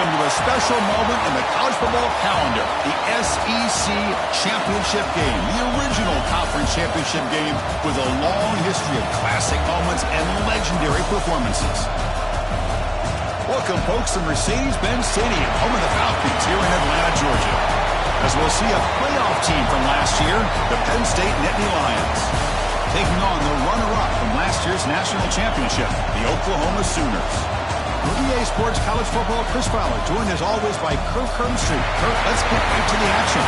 welcome to a special moment in the college football calendar, the SEC Championship Game, the original conference championship game with a long history of classic moments and legendary performances. Welcome, folks, to Mercedes-Benz Stadium, home of the Falcons here in Atlanta, Georgia, as we'll see a playoff team from last year, the Penn State Nittany Lions, taking on the runner-up from last year's national championship, the Oklahoma Sooners. For EA Sports College Football, Chris Fowler, joined as always by Kirk Hermstreet. Kirk, let's get back to the action.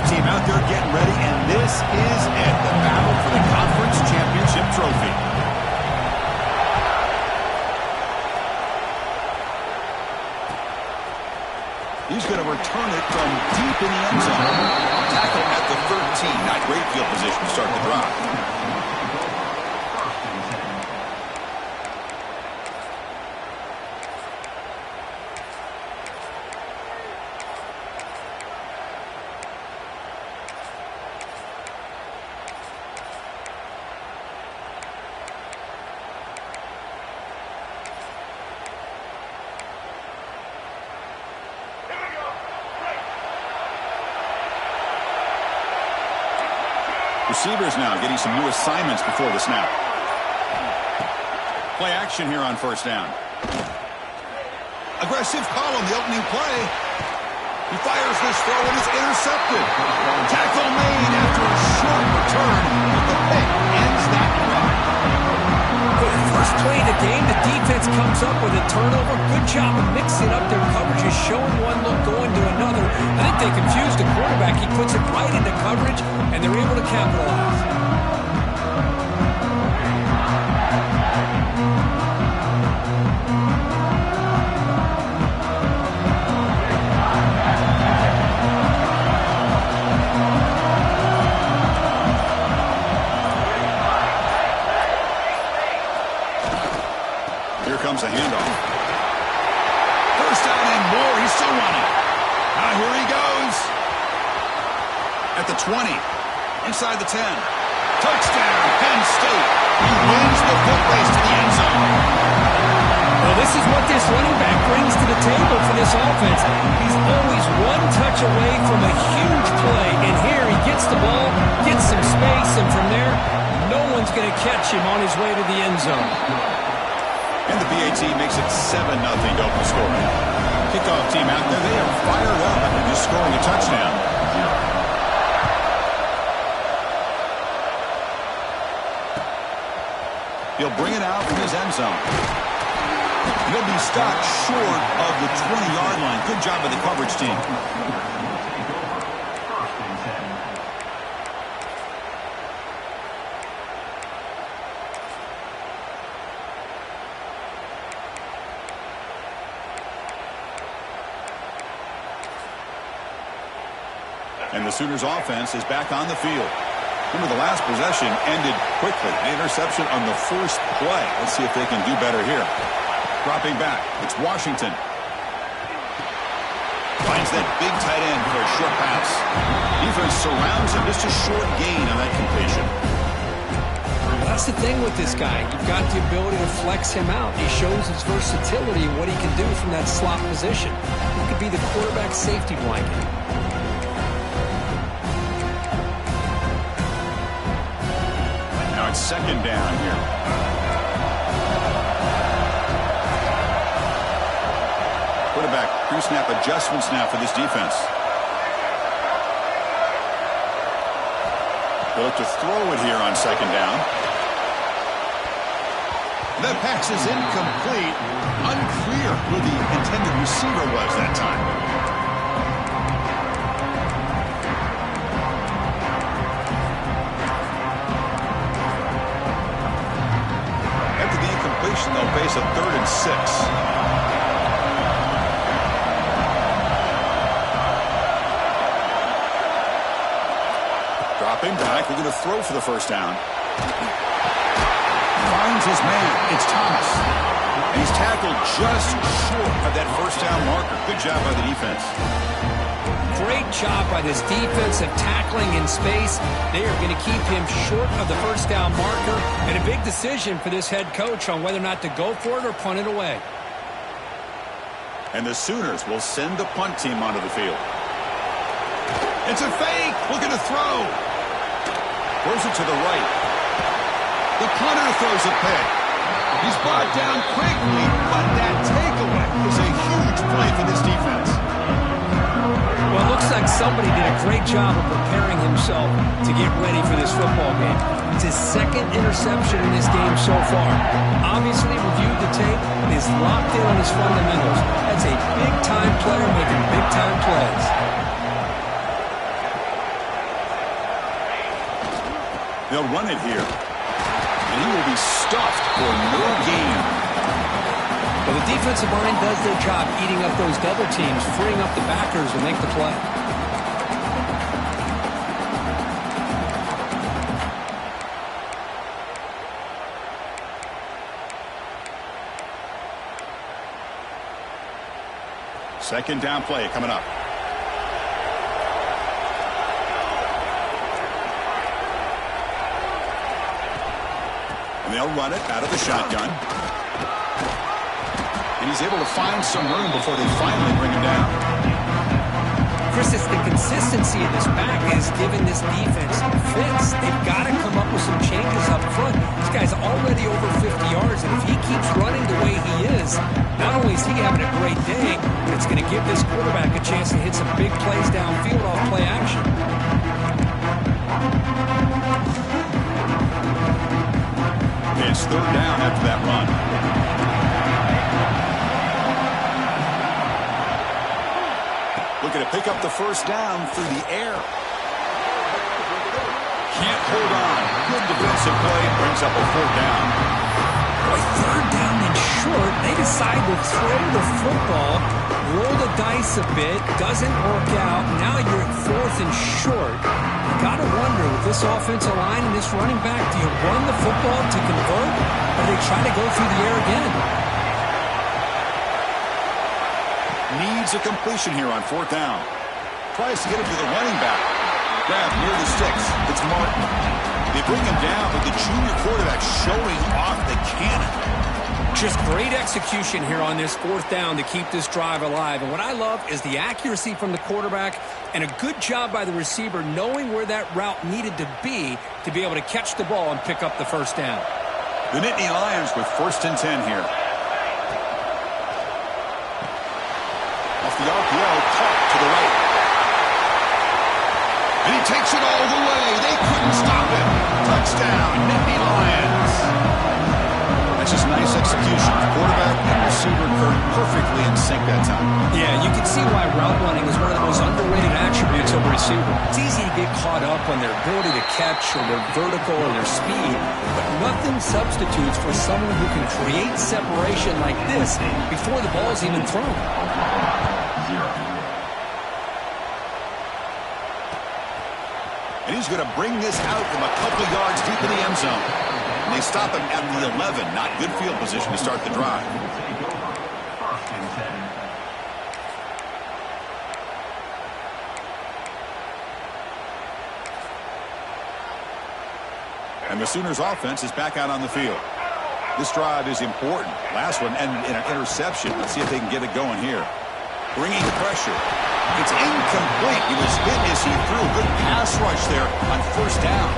Team out there getting ready, and this is it, the battle for the conference championship trophy. He's going to return it from deep in the end zone. Tackle at the 13, not great field position to start the drive. Receivers now getting some new assignments before the snap. Play action here on first down. Aggressive call on the opening play. He fires this throw and it's intercepted. Tackle made after a short return, but the pick ends that drive. First play of the game, the defense comes up with a turnover. Good job of mixing up their coverages, showing one look, going to another. I think they confused the quarterback. He puts it right into coverage, and they're able to capitalize. Here comes a handoff. First down and more. He's still running. Now here he goes. At the 20. Inside the 10. Touchdown, Penn State. He wins the foot race to the end zone. Well, this is what this running back brings to the table for this offense. He's always one touch away from a huge play. And here he gets the ball, gets some space, and from there, no one's going to catch him on his way to the end zone. And the BAT makes it 7-0 to open scoring. Kickoff team out there, they are fired up after just scoring a touchdown. He'll bring it out from his end zone. He'll be stopped short of the 20-yard line. Good job by the coverage team. And the Sooners offense is back on the field. Remember, the last possession ended quickly. An interception on the first play. Let's see if they can do better here. Dropping back. It's Washington. Finds that big tight end for a short pass. Defense surrounds him. Just a short gain on that completion. That's the thing with this guy. You've got the ability to flex him out. He shows his versatility and what he can do from that slot position. He could be the quarterback safety blanket. Second down here. Quarterback pre-snap adjustments now for this defense. They'll look to throw it here on second down. The pass is incomplete. Unclear who the intended receiver was that time. They'll face a 3rd and 6. Dropping back, looking to throw for the first down. Finds his man. It's Thomas. And he's tackled just short of that first down marker. Good job by the defense. Great job by this defensive tackling in space. They are going to keep him short of the first down marker. And a big decision for this head coach on whether or not to go for it or punt it away. And the Sooners will send the punt team onto the field. It's a fake. Looking to throw. Throws it to the right. The punter throws a pick. He's brought down quickly, but that takeaway is a huge play for this defense. Well, it looks like somebody did a great job of preparing himself to get ready for this football game. It's his second interception in this game so far. Obviously reviewed the tape and is locked in on his fundamentals. That's a big-time player making big-time plays. They'll run it here. And he will be stuffed for no gain. Well, the defensive line does their job eating up those double teams, freeing up the backers to make the play. Second down play coming up. And they'll run it out of the shotgun. And he's able to find some room before they finally bring him down. Chris, it's the consistency of this back is giving this defense fits. They've got to come up with some changes up front. This guy's already over 50 yards, and if he keeps running the way he is, not only is he having a great day, but it's going to give this quarterback a chance to hit some big plays downfield off play action. It's third down after that run. Looking to pick up the first down through the air. Can't hold on. Good defensive play. Brings up a fourth down. Boy, third down and short. They decide to throw the football, roll the dice a bit. Doesn't work out. Now you're at fourth and short. You got to wonder, with this offensive line and this running back, do you run the football to convert, or do they try to go through the air again? Needs a completion here on fourth down. Tries to get it to the running back. Grab near the sticks. It's Martin. They bring him down, but the junior quarterback showing off the cannon. Just great execution here on this fourth down to keep this drive alive. And what I love is the accuracy from the quarterback and a good job by the receiver knowing where that route needed to be able to catch the ball and pick up the first down. The Nittany Lions with first and 10 here. Off the RPO, caught to the right. And he takes it all the way. They couldn't stop him. Touchdown, Nittany Lions. That's just nice execution. Quarterback and receiver perfectly in sync that time. Yeah, you can see why route running is one of the most underrated attributes of a receiver. It's easy to get caught up on their ability to catch or their vertical or their speed, but nothing substitutes for someone who can create separation like this before the ball's even thrown. And he's going to bring this out from a couple yards deep in the end zone. And they stop him at the 11. Not good field position to start the drive. And the Sooners offense is back out on the field. This drive is important. Last one and an interception. Let's see if they can get it going here. Bringing pressure. It's incomplete. He was hit as he threw a good pass rush there on first down.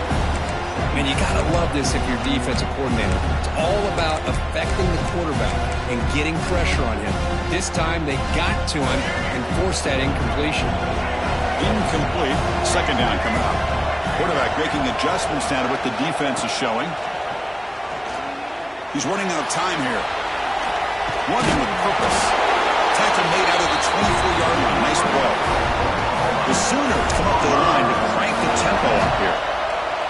And you got to love this if you're defensive coordinator. It's all about affecting the quarterback and getting pressure on him. This time they got to him and forced that incompletion. Incomplete. Second down coming up. Quarterback making adjustments down to what the defense is showing. He's running out of time here. Running with purpose. Tackle made out of the 24-yard line. Nice play. The Sooners come up to the line to crank the tempo up here.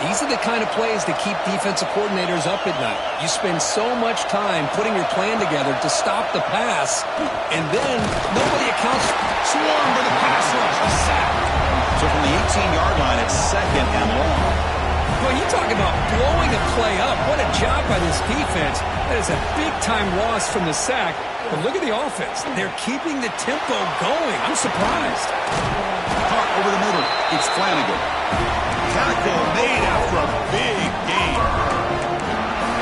These are the kind of plays that keep defensive coordinators up at night. You spend so much time putting your plan together to stop the pass, and then nobody accounts. Swarm for the pass rush. A sack. So from the 18-yard line, it's second and long. Well, you talk about blowing a play up. What a job by this defense. That is a big-time loss from the sack. But look at the offense. They're keeping the tempo going. I'm surprised. Caught over the middle. It's Flanagan. Tackle made after a big gain.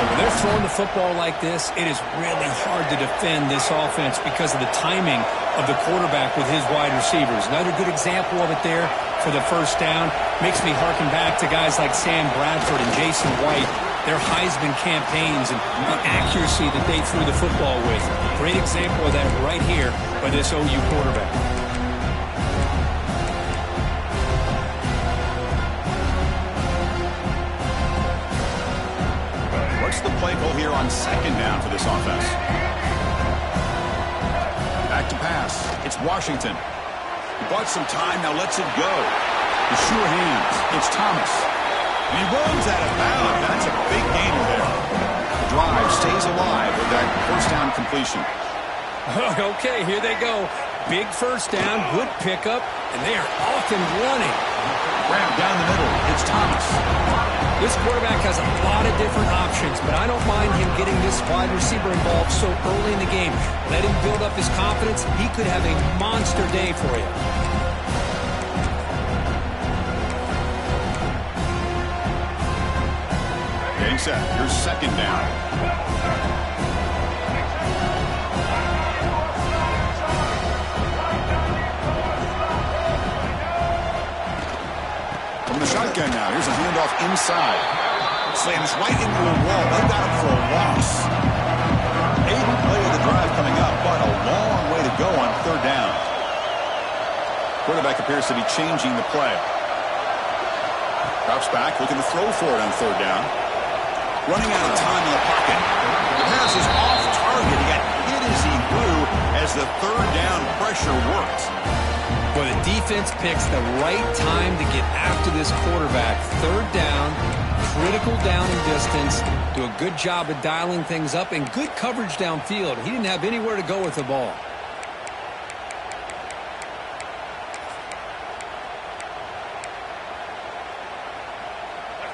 When they're throwing the football like this, it is really hard to defend this offense because of the timing of the quarterback with his wide receivers. Another good example of it there for the first down. Makes me harken back to guys like Sam Bradford and Jason White, their Heisman campaigns and the accuracy that they threw the football with. Great example of that right here by this OU quarterback. What's the play call here on second down for this offense? Back to pass. It's Washington. He bought some time, now lets it go. The sure hands. It's Thomas. And he runs out of bounds. That's a big gainer there. The drive stays alive with that first down completion. Okay, here they go. Big first down, good pickup, and they are off and running. Grab down the middle. It's Thomas. This quarterback has a lot of different options, but I don't mind him getting this wide receiver involved so early in the game. Let him build up his confidence. He could have a monster day for you. Game set. Your second down. From the shotgun now. Here's a handoff inside. Slams right into the wall. They got him for a loss. 8th play of the drive coming up, but a long way to go on third down. Quarterback appears to be changing the play. Drops back, looking to throw for it on third down. Running out of time in the pocket. The pass is off target. He got hit as he grew as the third down pressure worked. Well, the defense picks the right time to get after this quarterback. Third down, critical down and distance. Do a good job of dialing things up and good coverage downfield. He didn't have anywhere to go with the ball.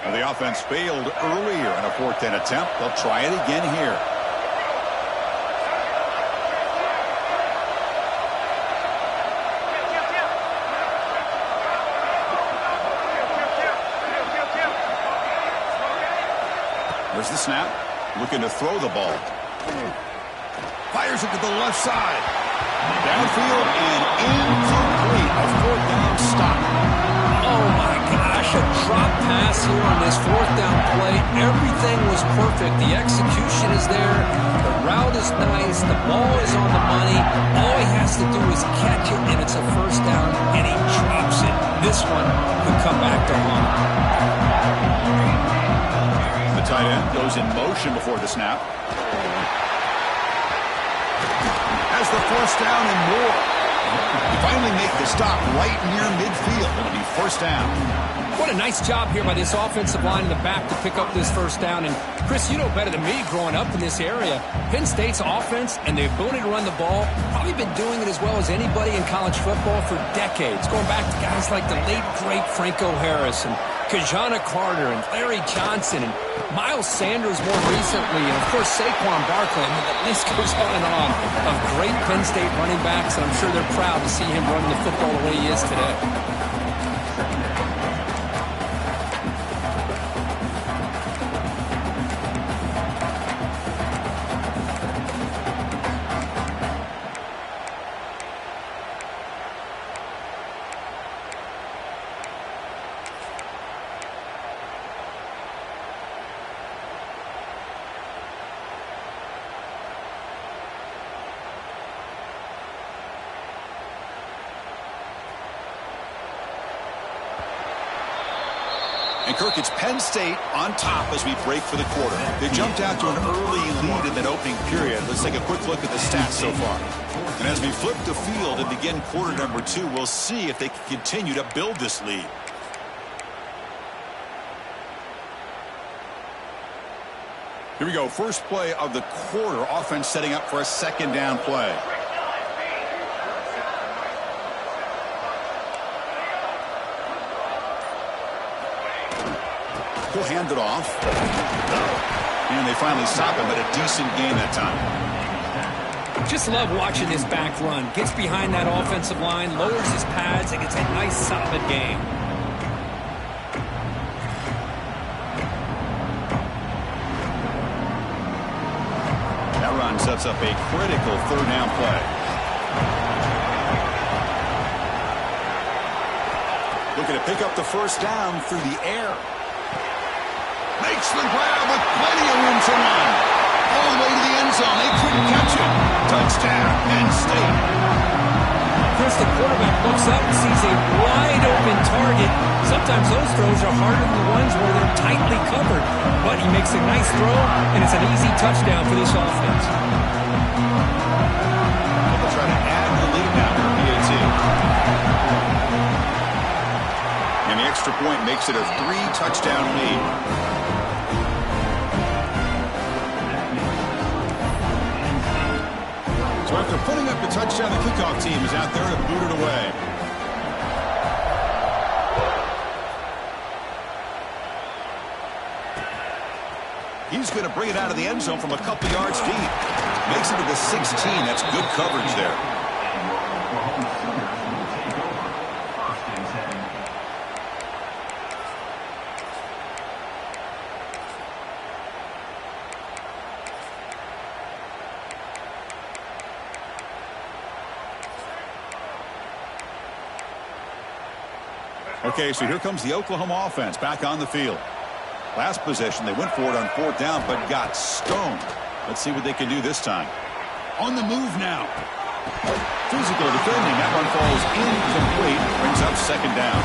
Well, the offense failed earlier in a 4th down attempt. They'll try it again here. There's the snap. Looking to throw the ball. Fires it to the left side. Downfield and incomplete. A 4th down stop. Oh, my gosh, a drop pass here on this 4th down play. Everything was perfect. The execution is there. The route is nice. The ball is on the money. All he has to do is catch it, and it's a first down, and he drops it. This one could come back to haunt. The tight end goes in motion before the snap. Has the first down and more. He finally make the stop right near midfield. It'll be first down. What a nice job here by this offensive line in the back to pick up this first down. And, Chris, you know better than me growing up in this area, Penn State's offense and the ability to run the ball, probably been doing it as well as anybody in college football for decades, going back to guys like the late, great Franco Harris and Kajana Carter and Larry Johnson and Miles Sanders more recently, and, of course, Saquon Barkley. I mean, the list goes on of great Penn State running backs, and I'm sure they're proud to see him running the football the way he is today. And, Kirk, it's Penn State on top as we break for the quarter. They jumped out to an early lead in that opening period. Let's take a quick look at the stats so far. And as we flip the field and begin quarter number 2, we'll see if they can continue to build this lead. Here we go. First play of the quarter. Offense setting up for a second down play. He'll hand it off. And they finally stop him, but a decent gain that time. Just love watching this back run. Gets behind that offensive line, lowers his pads, and gets a nice solid gain. That run sets up a critical third down play. Looking to pick up the first down through the air. Makes the grab with plenty of room to run. All the way to the end zone. They couldn't catch it. Touchdown, Penn State. Chris, the quarterback looks up and sees a wide open target. Sometimes those throws are harder than the ones where they're tightly covered. But he makes a nice throw, and it's an easy touchdown for this offense. They'll try to add the lead now to the PAT. And the extra point makes it a 3-touchdown lead. So after putting up the touchdown, the kickoff team is out there to boot it away. He's going to bring it out of the end zone from a couple yards deep. Makes it to the 16. That's good coverage there. Okay, so here comes the Oklahoma offense back on the field. Last possession, they went for it on fourth down, but got stoned. Let's see what they can do this time. On the move now. Physical defending. That one falls incomplete. Brings up second down.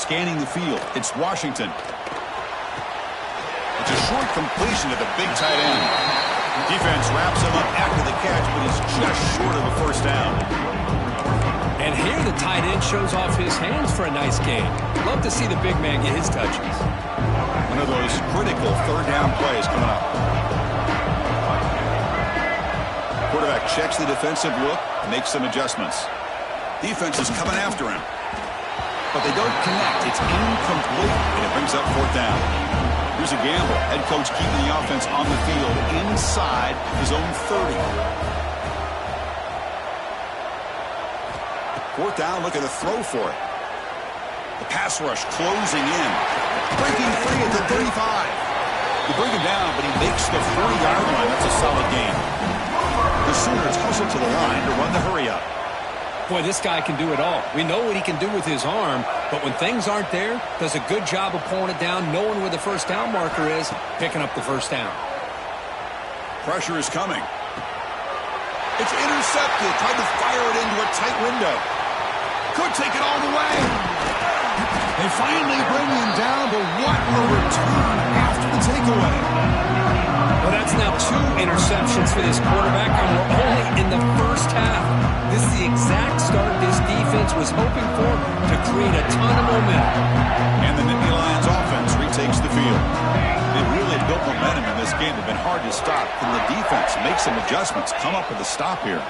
Scanning the field. It's Washington. It's a short completion to the big tight end. Defense wraps him up after the catch, but he's just short of the first down. And here the tight end shows off his hands for a nice gain. Love to see the big man get his touches. One of those critical third down plays coming up. Quarterback checks the defensive look, makes some adjustments. Defense is coming after him. But they don't connect. It's incomplete, and it brings up fourth down. Here's a gamble. Head coach keeping the offense on the field inside his own 30. Fourth down, looking to throw for it. The pass rush closing in. Breaking free at the 35. You bring him down, but he makes the 40-yard line. That's a solid gain. The Sooners hustle to the line to run the hurry-up. Boy, this guy can do it all. We know what he can do with his arm, but when things aren't there, does a good job of pulling it down, knowing where the first down marker is, picking up the first down. Pressure is coming. It's intercepted. Tried to fire it into a tight window. Could take it all the way. They finally bring him down, but what a return after the takeaway. Well, that's now 2 interceptions for this quarterback, and we're only in the first half. This is the exact start this defense was hoping for to create a ton of momentum. And the Nittany Lions offense retakes the field. They really built momentum in this game. They've been hard to stop. Can the defense make some adjustments, come up with a stop here?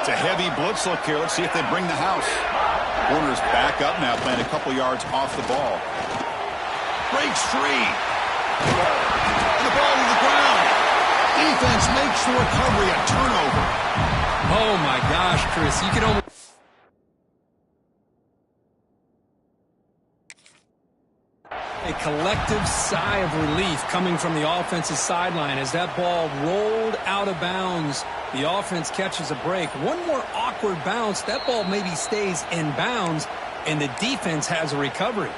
It's a heavy blitz look here. Let's see if they bring the house. Warner's back up now, playing a couple yards off the ball. Breaks free. And the ball to the ground. Defense makes the recovery a turnover. Oh, my gosh, Chris. You can almost... A collective sigh of relief coming from the offensive sideline as that ball rolled out of bounds. The offense catches a break. One more awkward bounce. That ball maybe stays in bounds, and the defense has a recovery.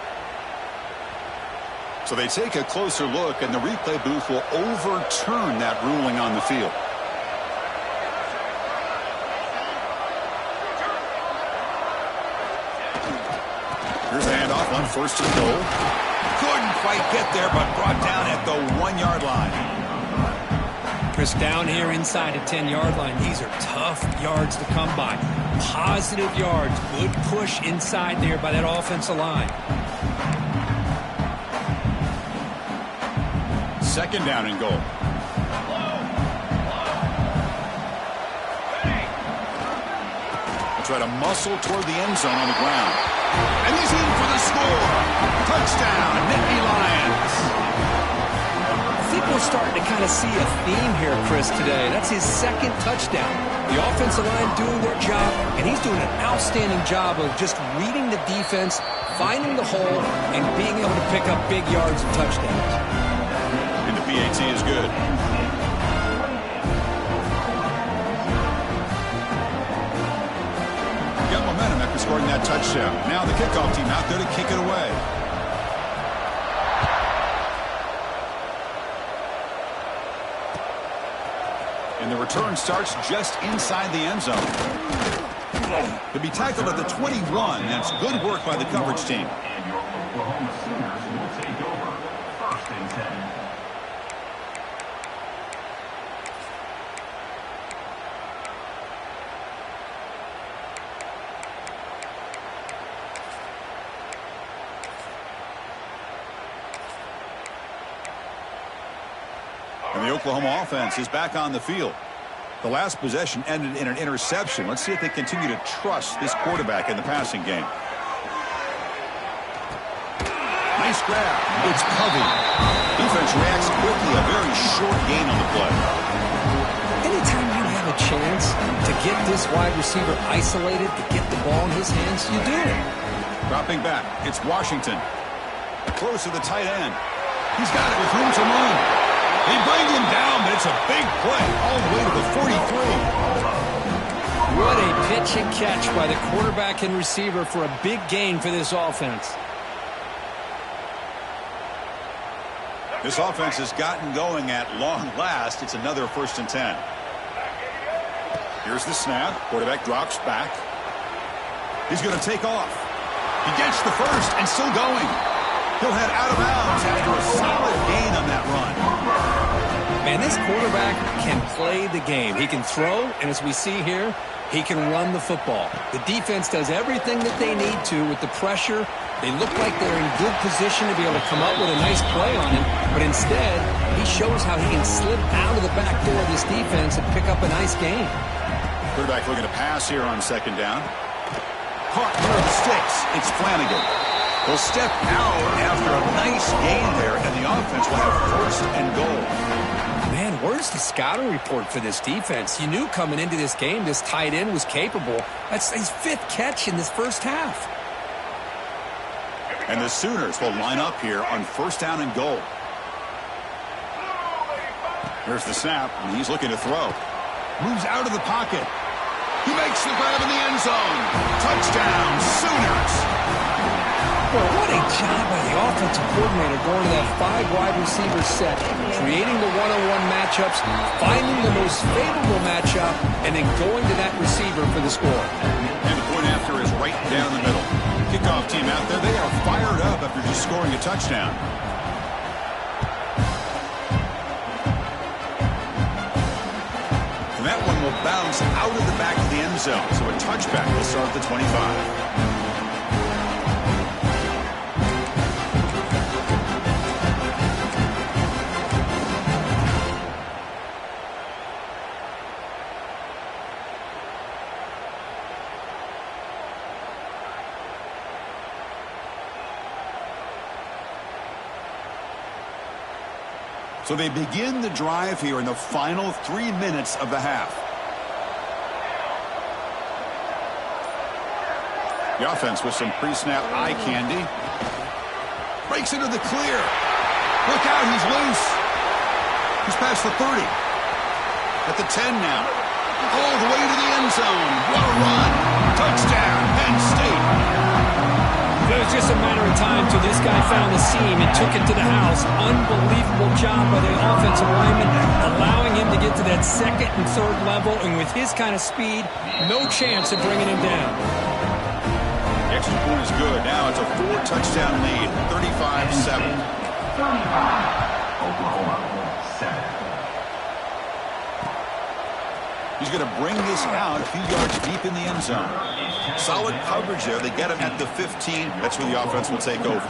So they take a closer look, and the replay booth will overturn that ruling on the field. Here's a handoff on first and goal. Couldn't quite get there, but brought down at the 1-yard line. Chris, down here inside the 10-yard line, these are tough yards to come by. Positive yards, good push inside there by that offensive line. Second down and goal. Try to muscle toward the end zone on the ground. And he's in for the score. Touchdown, Nittany Lions. I think we're starting to kind of see a theme here, Chris, today. That's his second touchdown. The offensive line doing their job, and he's doing an outstanding job of just reading the defense, finding the hole, and being able to pick up big yards and touchdowns. And the PAT is good. Got momentum after scoring that touchdown. Now the kickoff team out there to kick it away. And the return starts just inside the end zone. To be tackled at the 21, that's good work by the coverage team. And your Oklahoma Sooners will take over 1st and 10. And the Oklahoma offense is back on the field. The last possession ended in an interception. Let's see if they continue to trust this quarterback in the passing game. Nice grab. It's Covey. Defense reacts quickly. A very short gain on the play. Anytime you have a chance to get this wide receiver isolated, to get the ball in his hands, you do it. Dropping back. It's Washington. Close to the tight end. He's got it with room to move. They bring him down, but it's a big play all the way to the 43. What a pitch and catch by the quarterback and receiver for a big gain for this offense. This offense has gotten going at long last. It's another 1st and 10. Here's the snap. Quarterback drops back. He's going to take off. He gets the first and still going. He'll head out of bounds after a solid gain on that run. Man, this quarterback can play the game. He can throw, and as we see here, he can run the football. The defense does everything that they need to with the pressure. They look like they're in good position to be able to come up with a nice play on him, but instead, he shows how he can slip out of the back door of this defense and pick up a nice gain. Quarterback looking to pass here on 2nd down. Caught near the sticks. It's Flanagan. He'll step out after a nice gain there, and the offense will have 1st and goal. Man, where's the scouting report for this defense? You knew coming into this game this tight end was capable. That's his 5th catch in this first half. And the Sooners will line up here on 1st down and goal. Here's the snap, and he's looking to throw. Moves out of the pocket. He makes the grab in the end zone. Touchdown, Sooners. Well, what a job by the offensive coordinator going to that 5 wide receiver set, creating the one-on-one matchups, finding the most favorable matchup, and then going to that receiver for the score. And the point after is right down the middle. Kickoff team out there, they are fired up after just scoring a touchdown. And that one will bounce out of the back of the end zone, so a touchback will start at the 25. So they begin the drive here in the final 3 minutes of the half. The offense with some pre-snap eye candy. Breaks into the clear. Look out, he's loose. He's past the 30. At the 10 now. All the way to the end zone. What a run. Touchdown, Penn State. It was just a matter of time till this guy found the seam and took it to the house. Unbelievable job by the offensive lineman, allowing him to get to that 2nd and 3rd level, and with his kind of speed, no chance of bringing him down. Extra point is good. Now it's a 4-touchdown lead, 35-7. 35, Oklahoma 7. He's going to bring this out a few yards deep in the end zone. Solid coverage there. They get him at the 15. That's where the offense will take over.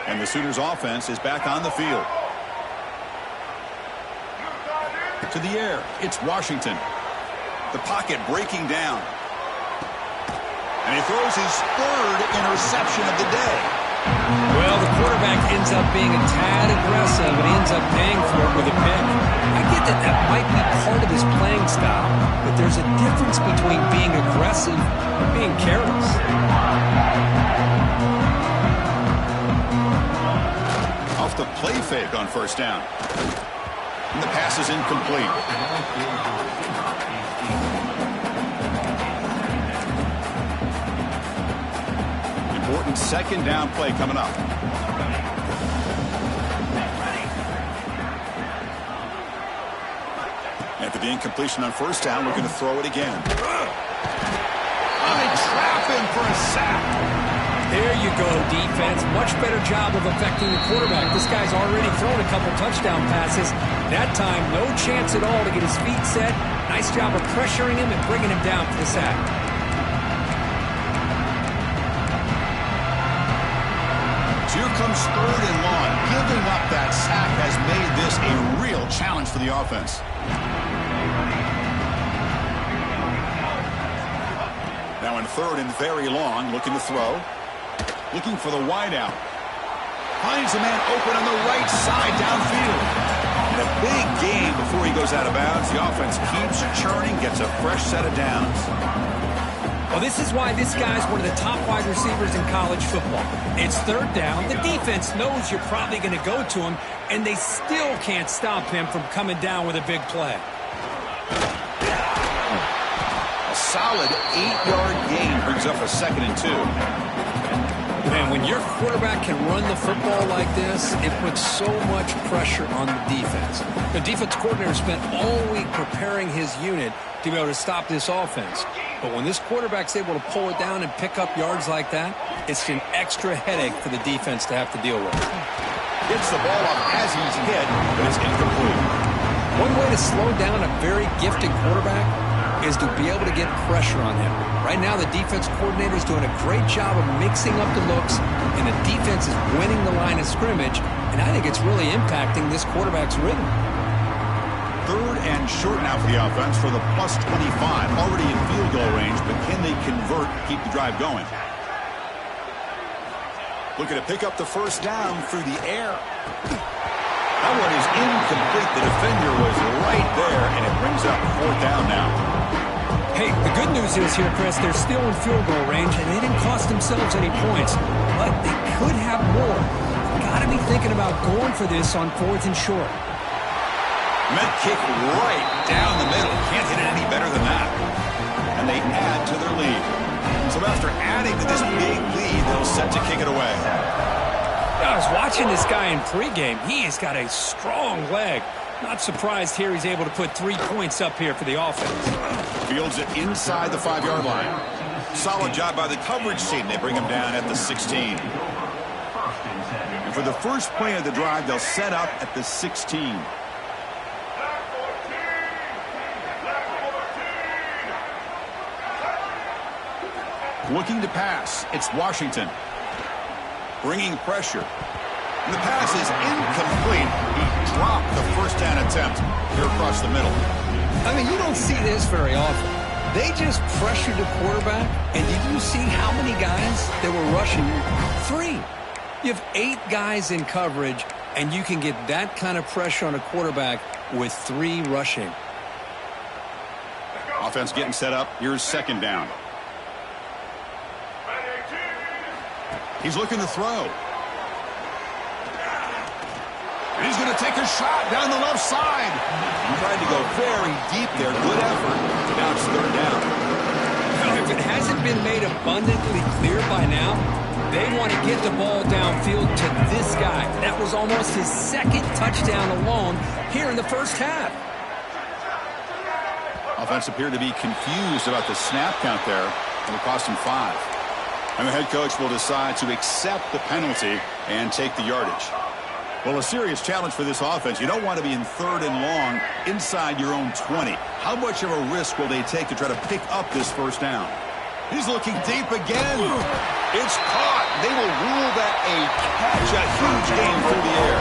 And the Sooners offense is back on the field. To the air, it's Washington. The pocket breaking down. And he throws his third interception of the day. Well, the quarterback ends up being a tad aggressive, and he ends up paying for it with a pick. I get that that might be part of his playing style, but there's a difference between being aggressive and being careless. Off the play fake on first down. And the pass is incomplete. Important second down play coming up. After the incompletion on first down, we're going to throw it again. They trap him for a sack. There you go, defense. Much better job of affecting the quarterback. This guy's already thrown a couple touchdown passes. That time, no chance at all to get his feet set. Nice job of pressuring him and bringing him down for the sack. So here comes third and long. Giving up that sack has made this a real challenge for the offense. Now in third and very long, looking to throw. Looking for the wideout. Finds a man open on the right side downfield. And a big game before he goes out of bounds. The offense keeps churning, gets a fresh set of downs. Well, this is why this guy's one of the top wide receivers in college football. It's third down. The defense knows you're probably going to go to him, and they still can't stop him from coming down with a big play. A solid 8-yard gain brings up a 2nd and 2. Man, when your quarterback can run the football like this, it puts so much pressure on the defense. The defense coordinator spent all week preparing his unit to be able to stop this offense. But when this quarterback's able to pull it down and pick up yards like that, it's an extra headache for the defense to have to deal with. Gets the ball off as he's hit, but it's incomplete. One way to slow down a very gifted quarterback is to be able to get pressure on him. Right now, the defense coordinator is doing a great job of mixing up the looks, and the defense is winning the line of scrimmage, and I think it's really impacting this quarterback's rhythm. Third and short now for the offense for the +25. Already in field goal range, but can they convert, keep the drive going? Looking to pick up the first down through the air. That one is incomplete. The defender was right there, and it brings up 4th down now. Hey, the good news is here, Chris, they're still in field goal range, and they didn't cost themselves any points. But they could have more. Got to be thinking about going for this on 4th and short. Met kick right down the middle. Can't hit it any better than that. And they add to their lead. So after adding to this big lead, they'll set to kick it away. I was watching this guy in pregame. He's got a strong leg. Not surprised here he's able to put 3 points up here for the offense. Fields it inside the 5-yard line. Solid job by the coverage team. They bring him down at the 16. And for the first play of the drive, they'll set up at the 16. Looking to pass. It's Washington. Bringing pressure. And the pass is incomplete. He dropped the first down attempt here across the middle. I mean, you don't see this very often. They just pressured the quarterback, and did you see how many guys they were rushing? 3. You have 8 guys in coverage, and you can get that kind of pressure on a quarterback with 3 rushing. Offense getting set up. Here's 2nd down. He's looking to throw. And he's going to take a shot down the left side. He tried to go very deep there. Good effort. Now it's 3rd down. Now, if it hasn't been made abundantly clear by now, they want to get the ball downfield to this guy. That was almost his 2nd touchdown alone here in the first half. Offense appeared to be confused about the snap count there. And it cost him 5. And the head coach will decide to accept the penalty and take the yardage. Well, a serious challenge for this offense. You don't want to be in 3rd and long inside your own 20. How much of a risk will they take to try to pick up this first down? He's looking deep again. It's caught. They will rule that a catch, a huge gain through the air.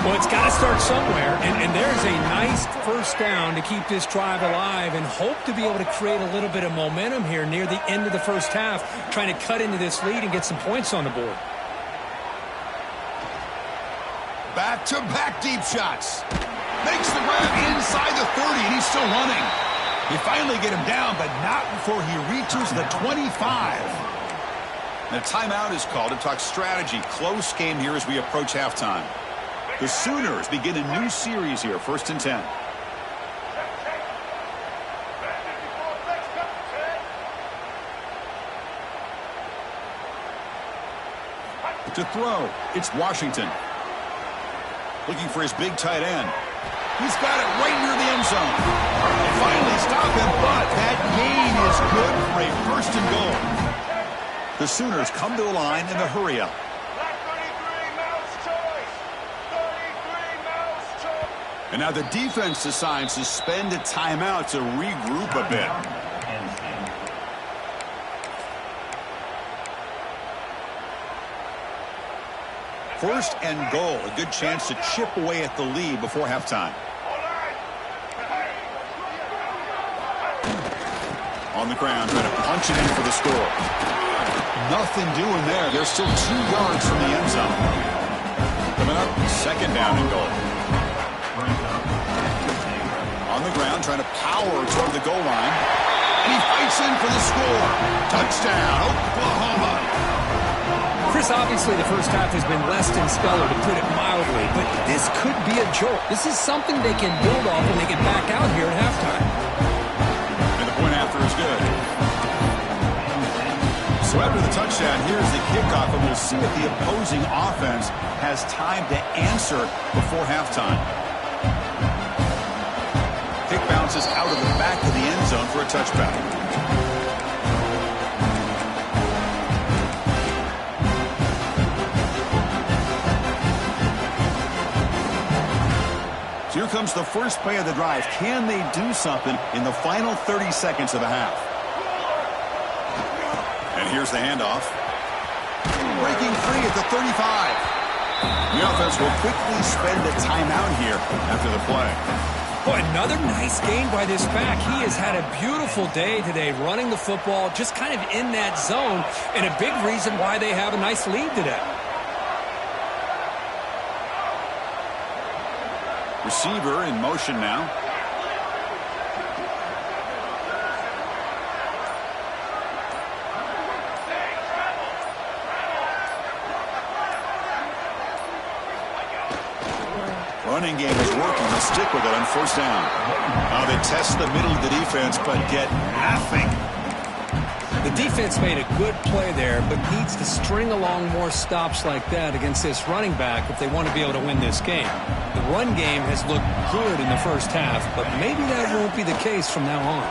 Well, it's got to start somewhere, and there's a nice first down to keep this drive alive and hope to be able to create a little bit of momentum here near the end of the first half, trying to cut into this lead and get some points on the board. Back-to-back deep shots. Makes the grab inside the 30, and he's still running. You finally get him down, but not before he reaches the 25. And a timeout is called to talk strategy. Close game here as we approach halftime. The Sooners begin a new series here, 1st and 10. To throw, it's Washington. Looking for his big tight end. He's got it right near the end zone. They finally stop him, but that gain is good for a 1st and goal. The Sooners come to the line in the hurry-up. And now the defense decides to spend a timeout to regroup a bit. 1st and goal, a good chance to chip away at the lead before halftime. On the ground, trying to punch it in for the score. Nothing doing there. They're still 2 yards from the end zone. Coming up, 2nd down and goal. On the ground, trying to power toward the goal line. And he fights in for the score. Touchdown, Oklahoma. Chris, obviously the first half has been less than stellar, to put it mildly, but this could be a jolt. This is something they can build off when they get back out here at halftime. And the point after is good. So after the touchdown, here's the kickoff, and we'll see if the opposing offense has time to answer before halftime. Kick bounces out of the back of the end zone for a touchback. So here comes the first play of the drive. Can they do something in the final 30 seconds of the half? And here's the handoff. Breaking free at the 35. The offense will quickly spend a timeout here after the play. Boy, another nice gain by this back. He has had a beautiful day today running the football, just kind of in that zone, and a big reason why they have a nice lead today. Receiver in motion now. Running game is working. They'll stick with it on 1st down. Now they test the middle of the defense, but get nothing. The defense made a good play there, but needs to string along more stops like that against this running back if they want to be able to win this game. The run game has looked good in the first half, but maybe that won't be the case from now on.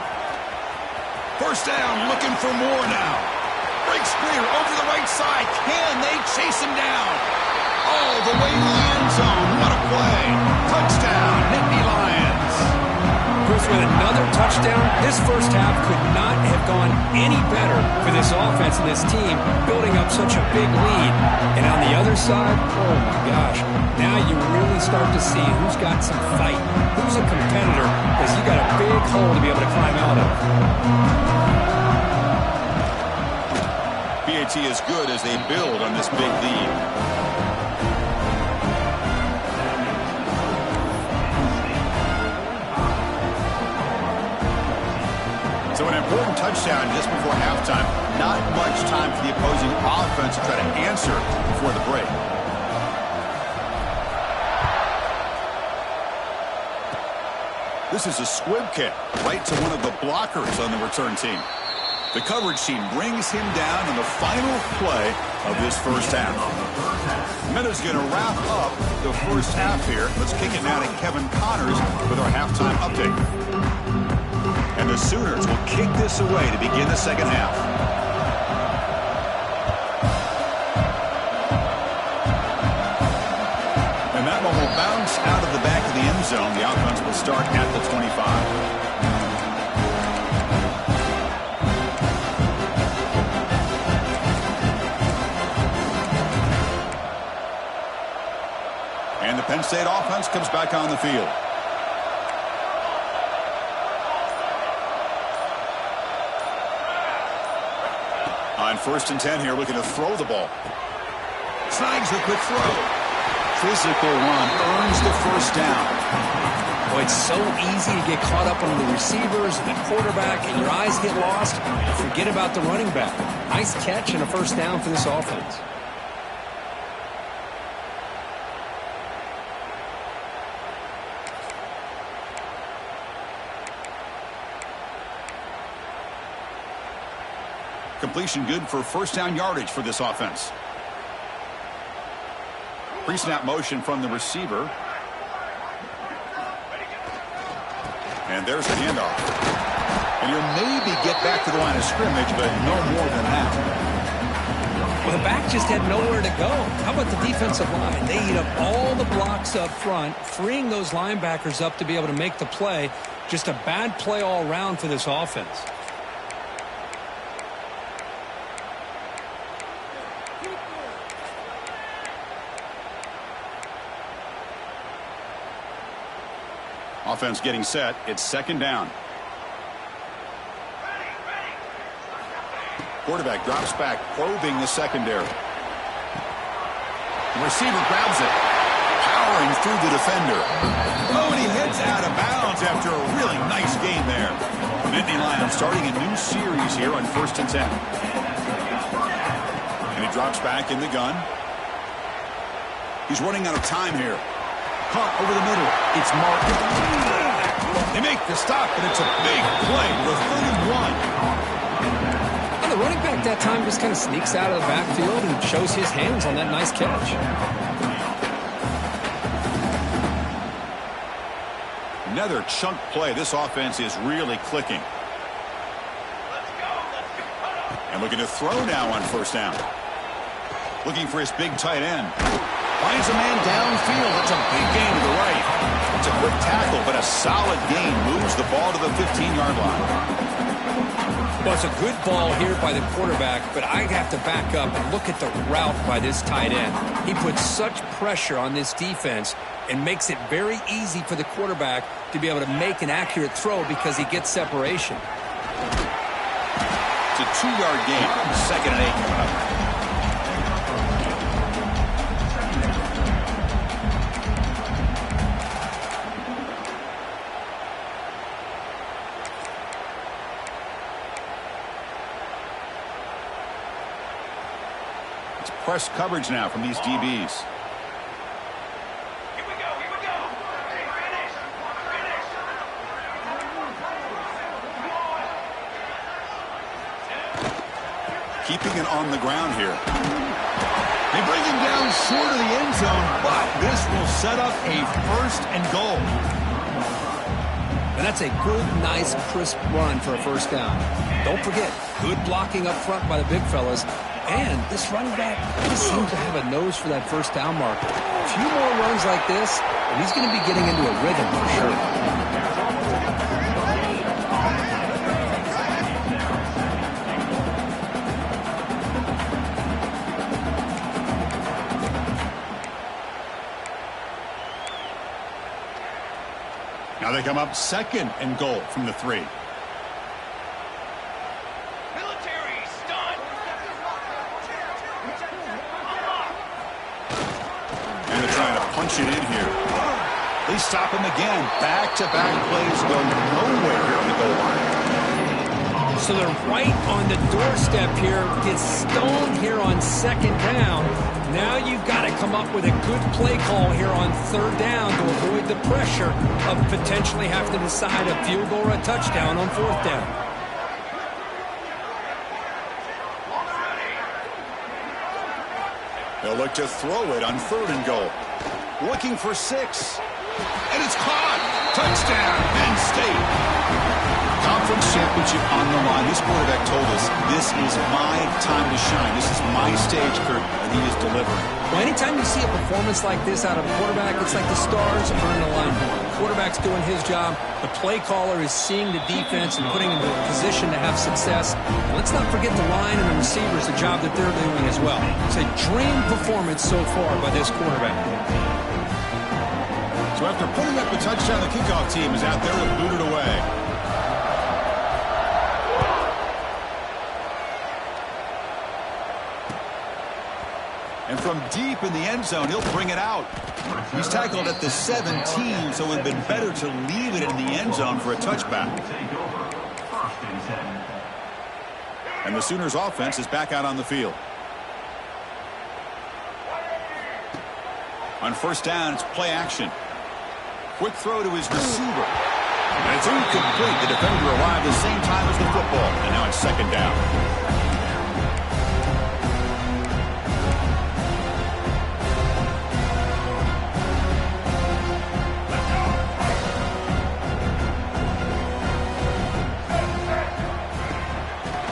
1st down, looking for more now. Breaks clear over the right side. Can they chase him down? All the way to the end zone. What a play. Touchdown, Nittany Lions. Chris, with another touchdown, this first half could not have gone any better for this offense and this team, building up such a big lead. And on the other side, oh my gosh, now you really start to see who's got some fight, who's a competitor, because you got a big hole to be able to climb out of. PAT is good as they build on this big lead. So an important touchdown just before halftime. Not much time for the opposing offense to try to answer before the break. This is a squib kick right to one of the blockers on the return team. The coverage team brings him down in the final play of this first half. Meadows going to wrap up the first half here. Let's kick it now to Kevin Connors with our halftime update. And the Sooners will kick this away to begin the second half. zone. The offense will start at the 25. And the Penn State offense comes back on the field. On 1st and 10 here, looking to throw the ball. Snags the quick throw. Physical run earns the first down. Boy, it's so easy to get caught up on the receivers, the quarterback, and your eyes get lost. Forget about the running back. Nice catch and a first down for this offense. Completion good for first down yardage for this offense. Pre-snap motion from the receiver. And there's the handoff. And he'll maybe get back to the line of scrimmage, but no more than that. Well, the back just had nowhere to go. How about the defensive line? They eat up all the blocks up front, freeing those linebackers up to be able to make the play. Just a bad play all around for this offense. Offense getting set. It's 2nd down. Quarterback drops back, probing the secondary. The receiver grabs it, powering through the defender. Oh, and he heads out of bounds after a really nice game there. Nittany Lions starting a new series here on 1st and 10. And he drops back in the gun. He's running out of time here. Caught over the middle. It's Martin. They make the stop, and it's a big play with 31. And the running back that time just kind of sneaks out of the backfield and shows his hands on that nice catch. Another chunk play. This offense is really clicking. And looking to throw now on 1st down. Looking for his big tight end. Finds a man downfield. It's a big gain to the right. It's a quick tackle, but a solid gain moves the ball to the 15-yard line. Well, it's a good ball here by the quarterback, but I'd have to back up and look at the route by this tight end. He puts such pressure on this defense and makes it very easy for the quarterback to be able to make an accurate throw because he gets separation. It's a 2-yard gain. 2nd and 8 coming up. Press coverage now from these DBs. Keeping it on the ground here. They bring him down short of the end zone, but this will set up a 1st and goal. And that's a good, nice, crisp run for a first down. Don't forget, good blocking up front by the big fellas. And this running back just seems to have a nose for that first down marker. A few more runs like this, and he's going to be getting into a rhythm for sure. Now they come up 2nd and goal from the 3. Punch it in here. They stop him again. Back-to-back plays go nowhere here on the goal line. So they're right on the doorstep here. Gets stoned here on 2nd down. Now you've got to come up with a good play call here on 3rd down to avoid the pressure of potentially having to decide a field goal or a touchdown on 4th down. They'll look to throw it on 3rd and goal. Looking for 6. And it's caught. Touchdown, Penn State. Conference championship on the line. This quarterback told us, this is my time to shine. This is my stage, Kurt, and he is delivering. Well, anytime you see a performance like this out of a quarterback, it's like the stars are in the line. quarterback's doing his job. The play caller is seeing the defense and putting them in a position to have success. And let's not forget the line and the receivers, the job that they're doing as well. It's a dream performance so far by this quarterback. So after putting up a touchdown, the kickoff team is out there to boot it away. And from deep in the end zone, he'll bring it out. He's tackled at the 17, so it would have been better to leave it in the end zone for a touchback. And the Sooners offense is back out on the field. On first down, it's play action. Quick throw to his receiver. And it's incomplete. The defender arrived the same time as the football. And now it's second down.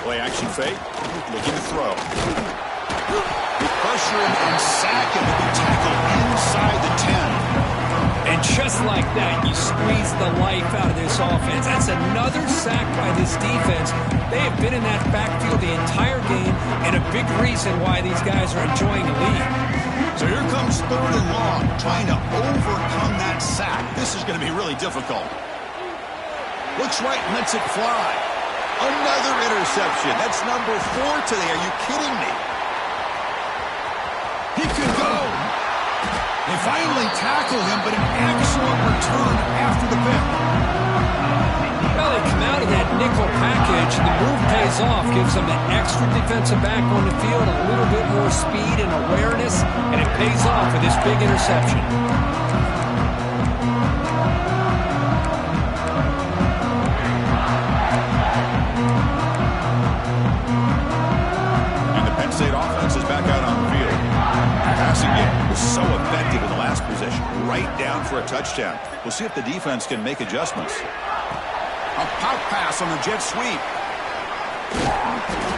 Play action fake. Looking to throw. With pressure and sack, and will be tackled inside the 10. And just like that, you squeeze the life out of this offense. That's another sack by this defense. They have been in that backfield the entire game, and a big reason why these guys are enjoying the lead. So here comes third and long, trying to overcome that sack. This is going to be really difficult. Looks right and lets it fly. Another interception. That's number 4 today. Are you kidding me? He could go. They finally tackle him, but an excellent return after the pick. Well, they come out of that nickel package. The move pays off, gives them an extra defensive back on the field, a little bit more speed and awareness, and it pays off with this big interception. State offense is back out on the field. The passing game was so effective in the last possession, right down for a touchdown. We'll see if the defense can make adjustments. A pop pass on the jet sweep.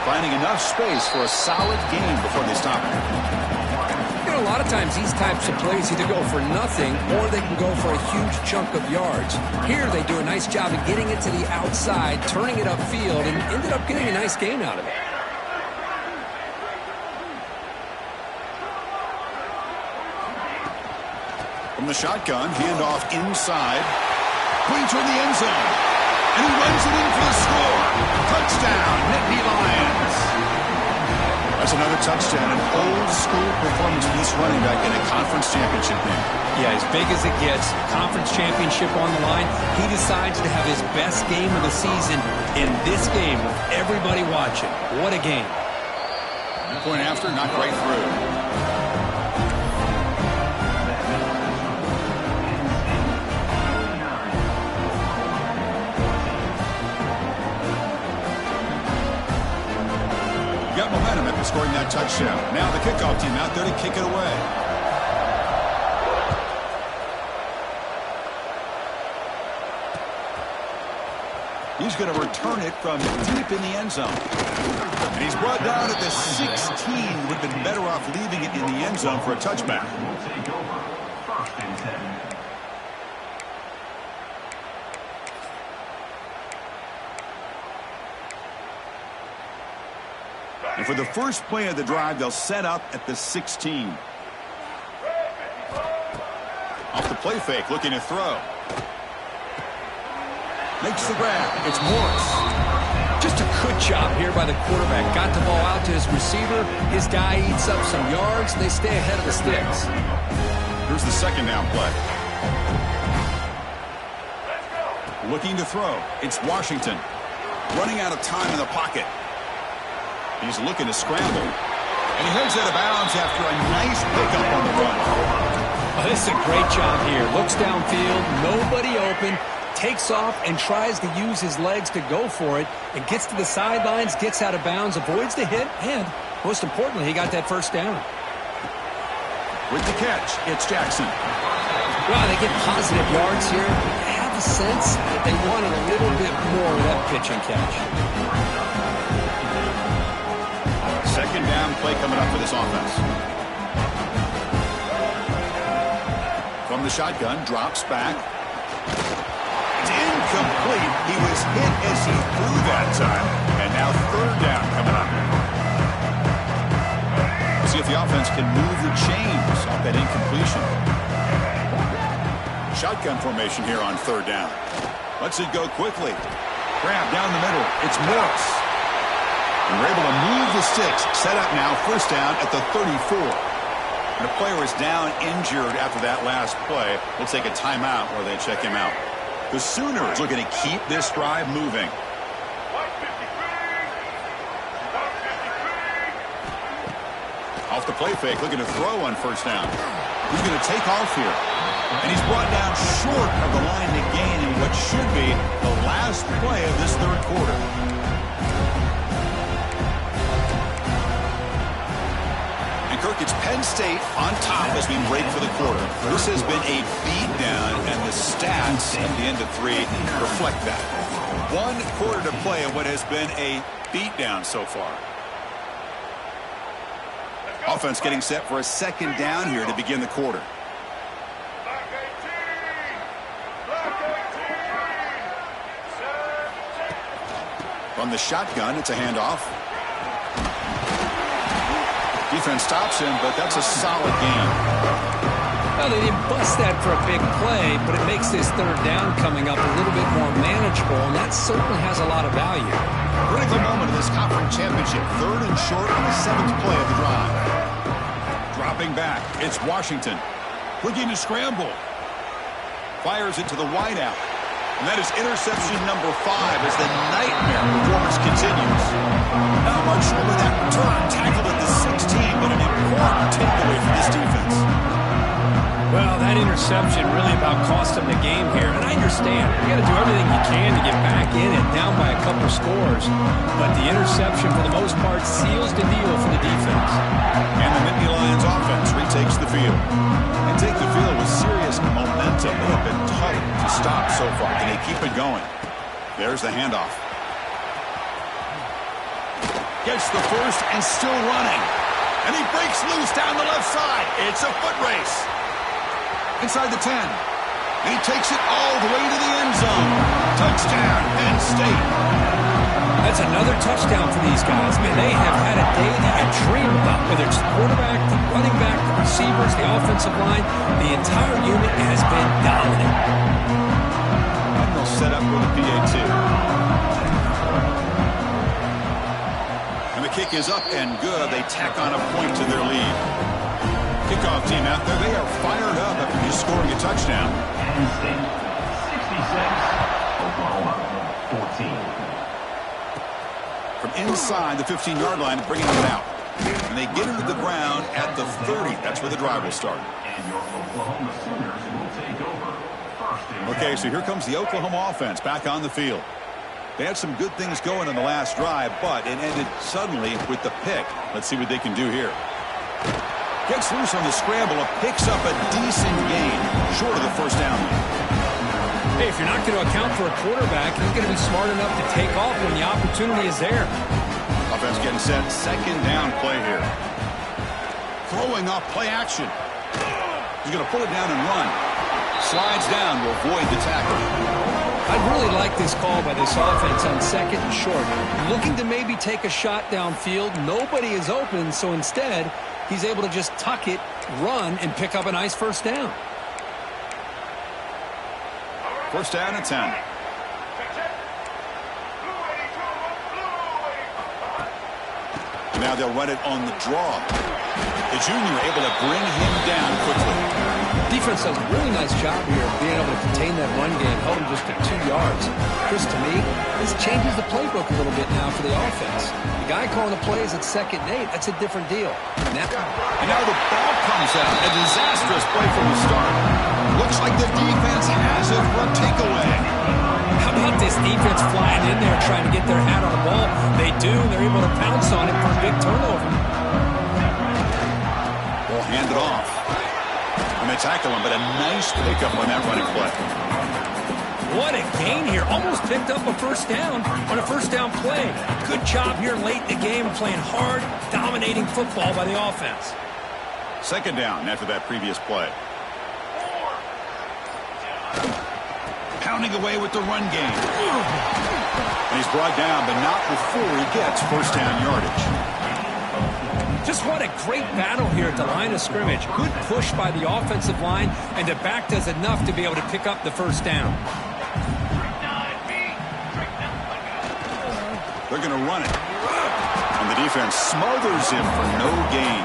Finding enough space for a solid game before they stop it. You know, a lot of times these types of plays either go for nothing or they can go for a huge chunk of yards. Here they do a nice job of getting it to the outside, turning it upfield, and ended up getting a nice gain out of it. From the shotgun, handoff inside. Putting toward the end zone. And he runs it in for the score. Touchdown, Nittany Lions. That's another touchdown. An old-school performance from this running back in a conference championship game. Yeah, as big as it gets, conference championship on the line. He decides to have his best game of the season in this game with everybody watching. What a game. Point after, knocked right through. Got momentum after scoring that touchdown. Now the kickoff team out there to kick it away. He's going to return it from deep in the end zone. And he's brought down at the 16. Would have been better off leaving it in the end zone for a touchback. First and 10. And for the first play of the drive, they'll set up at the 16. Off the play fake, looking to throw. Makes the grab. It's Morris. Just a good job here by the quarterback. Got the ball out to his receiver. His guy eats up some yards. They stay ahead of the sticks. Here's the second down play. Looking to throw. It's Washington. Running out of time in the pocket. He's looking to scramble. And he heads out of bounds after a nice pickup on the run. Oh, this is a great job here. Looks downfield, nobody open, takes off and tries to use his legs to go for it, and gets to the sidelines, gets out of bounds, avoids the hit, and most importantly, he got that first down. With the catch, it's Jackson. Well, they get positive yards here. I have a sense that they wanted a little bit more of that pitch and catch. Second down play coming up for this offense. From the shotgun, drops back. It's incomplete. He was hit as he threw that time. And now third down coming up. See if the offense can move the chains off that incompletion. Shotgun formation here on third down. Lets it go quickly. Grab down the middle. It's Morris. And we're able to move the sticks. Set up now, first down at the 34. And the player is down injured after that last play. We'll take a timeout while they check him out. The Sooners looking to keep this drive moving. Off the play fake, looking to throw on first down. He's going to take off here. And he's brought down short of the line to gain in what should be the last play of this third quarter. Kirk, it's Penn State on top as we break for the quarter. This has been a beatdown, and the stats at the end of 3 reflect that. 1 quarter to play in what has been a beatdown so far. Offense getting set for a second down here to begin the quarter. From the shotgun, it's a handoff. Defense stops him, but that's a solid game. Well, they didn't bust that for a big play, but it makes this third down coming up a little bit more manageable, and that certainly has a lot of value. Critical moment of this conference championship. Third and short on the 7th play of the drive. Dropping back, it's Washington. Looking to scramble. Fires it to the wideout. And that is interception number 5 as the nightmare performance continues. Not much over that return. Tackled at the 16, but an important takeaway for this defense. Well, that interception really about cost them the game here. And I understand. You got to do everything you can to get back in it, down by a couple scores. But the interception, for the most part, seals the deal for the defense. And the Nittany Lions offense retakes the field. And take the field with serious momentum. They have been tough to stop so far. Can they keep it going? There's the handoff. Gets the first and still running. And he breaks loose down the left side. It's a foot race. Inside the 10. And he takes it all the way to the end zone. Touchdown, Penn State. That's another touchdown for these guys. Man, they have had a day that you dream about, whether it's the quarterback, the running back, the receivers, the offensive line. The entire unit has been dominant. And they'll set up with a PAT. And the kick is up and good. They tack on a point to their lead. Kickoff team out there. They are fired up after just scoring a touchdown. Penn State 66, Oklahoma 14. From inside the 15-yard line, bringing it out. And they get into the ground at the 30. That's where the drive will start. And your Oklahoma Sooners will take over. Okay, so here comes the Oklahoma offense back on the field. They had some good things going in the last drive, but it ended suddenly with the pick. Let's see what they can do here. Gets loose on the scramble, picks up a decent gain, short of the first down. Hey, if you're not going to account for a quarterback, he's going to be smart enough to take off when the opportunity is there. Offense getting set, second down play here. Throwing off play action. He's going to pull it down and run. Slides down to avoid the tackle. I'd really like this call by this offense on second and short. Looking to maybe take a shot downfield. Nobody is open, so instead, he's able to just tuck it, run, and pick up a nice first down. First down and 10. Now they'll run it on the draw. The junior able to bring him down quickly. Defense does a really nice job here of being able to contain that run game, held him just at 2 yards. Chris, to me, this changes the playbook a little bit now for the offense. The guy calling the plays at 2nd and 8, that's a different deal. And now the ball comes out. A disastrous play from the start. Looks like the defense has it for a takeaway. How about this defense flying in there trying to get their hat on the ball? They do, and they're able to pounce on it for a big turnover. They'll hand it off. And they tackle him, but a nice pickup on that running play. What a gain here. Almost picked up a first down on a first down play. Good job here late in the game, playing hard, dominating football by the offense. Second down after that previous play. pounding away with the run game. And he's brought down, but not before he gets first down yardage. Just what a great battle here at the line of scrimmage. Good push by the offensive line, and the back does enough to be able to pick up the first down. They're going to run it. And the defense smothers him for no gain.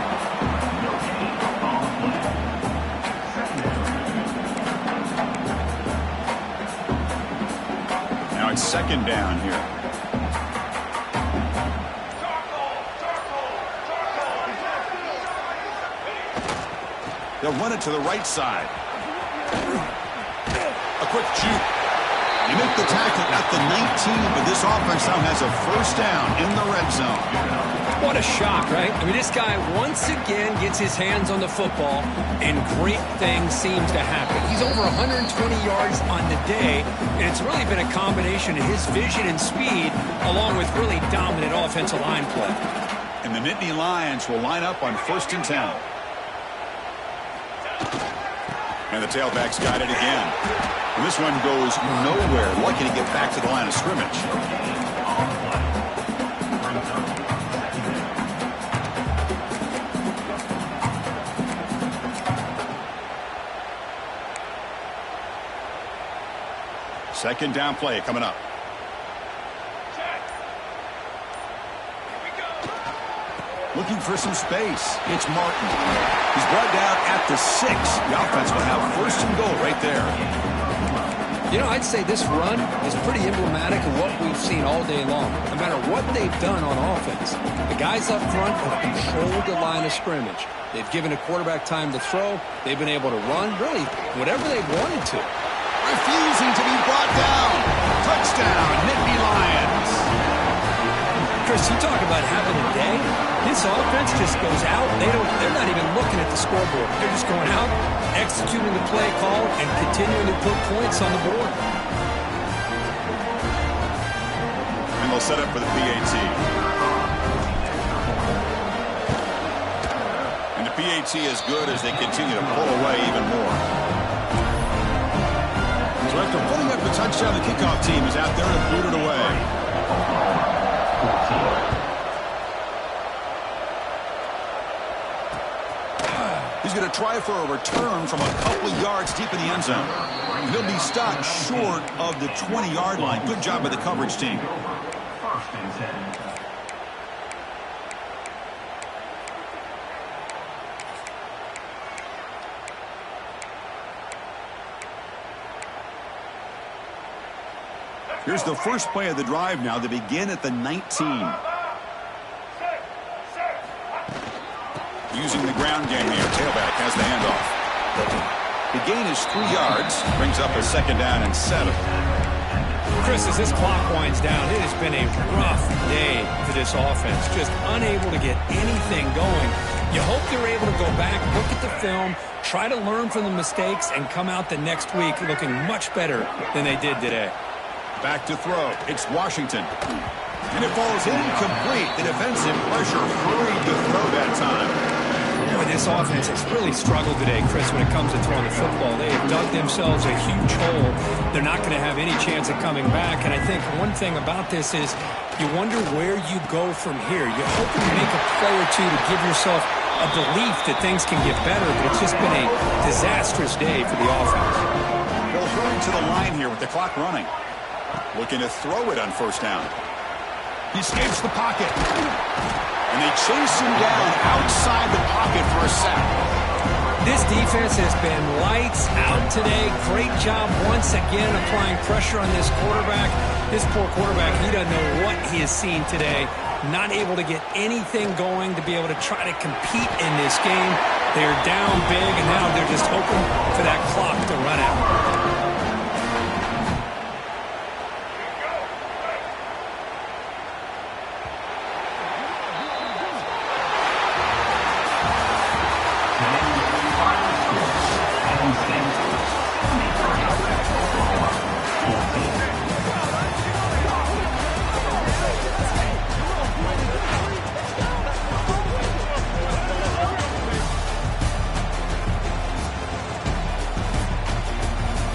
Now it's second down here. They'll run it to the right side. A quick juke. You make the tackle at the 19, but this offense now has a first down in the red zone. What a shock, right? I mean, this guy once again gets his hands on the football, and great things seem to happen. He's over 120 yards on the day, and it's really been a combination of his vision and speed, along with really dominant offensive line play. And the Nittany Lions will line up on 1st and 10. And the tailback's got it again. And this one goes nowhere. Lucky to get back to the line of scrimmage. Second down play coming up. Looking for some space. It's Martin. He's brought down at the 6. The offense will have 1st and goal right there. You know, I'd say this run is pretty emblematic of what we've seen all day long. No matter what they've done on offense, the guys up front have controlled the line of scrimmage. They've given a quarterback time to throw. They've been able to run, really, whatever they've wanted to. Refusing to be brought down. Touchdown, Nittany Lions. Chris, you talk about having a day. This offense just goes out. They're not even looking at the scoreboard. They're just going out, executing the play call, and continuing to put points on the board. And they'll set up for the PAT. And the PAT is good as they continue to pull away even more. So after pulling up the touchdown, the kickoff team is out there to boot it away. He's going to try for a return from a couple of yards deep in the end zone. He'll be stopped short of the 20-yard line. Good job by the coverage team. First and 10. Here's the first play of the drive now. They begin at the 19. Using the ground game here. Tailback has the handoff. The gain is 3 yards. Brings up a second down and 7. Chris, as this clock winds down, it has been a rough day for this offense. Just unable to get anything going. You hope they're able to go back, look at the film, try to learn from the mistakes, and come out the next week looking much better than they did today. Back to throw. It's Washington. And it falls incomplete. The defensive pressure hurried to throw that time. Boy, this offense has really struggled today, Chris, when it comes to throwing the football. They have dug themselves a huge hole. They're not going to have any chance of coming back. And I think one thing about this is you wonder where you go from here. You're hoping to make a play or two to give yourself a belief that things can get better, but it's just been a disastrous day for the offense. They'll hurry to the line here with the clock running. Looking to throw it on first down. He escapes the pocket. And they chase him down outside the pocket for a sack. This defense has been lights out today. Great job once again applying pressure on this quarterback. This poor quarterback, he doesn't know what he has seen today. Not able to get anything going to be able to try to compete in this game. They're down big, and now they're just hoping for that clock to run out.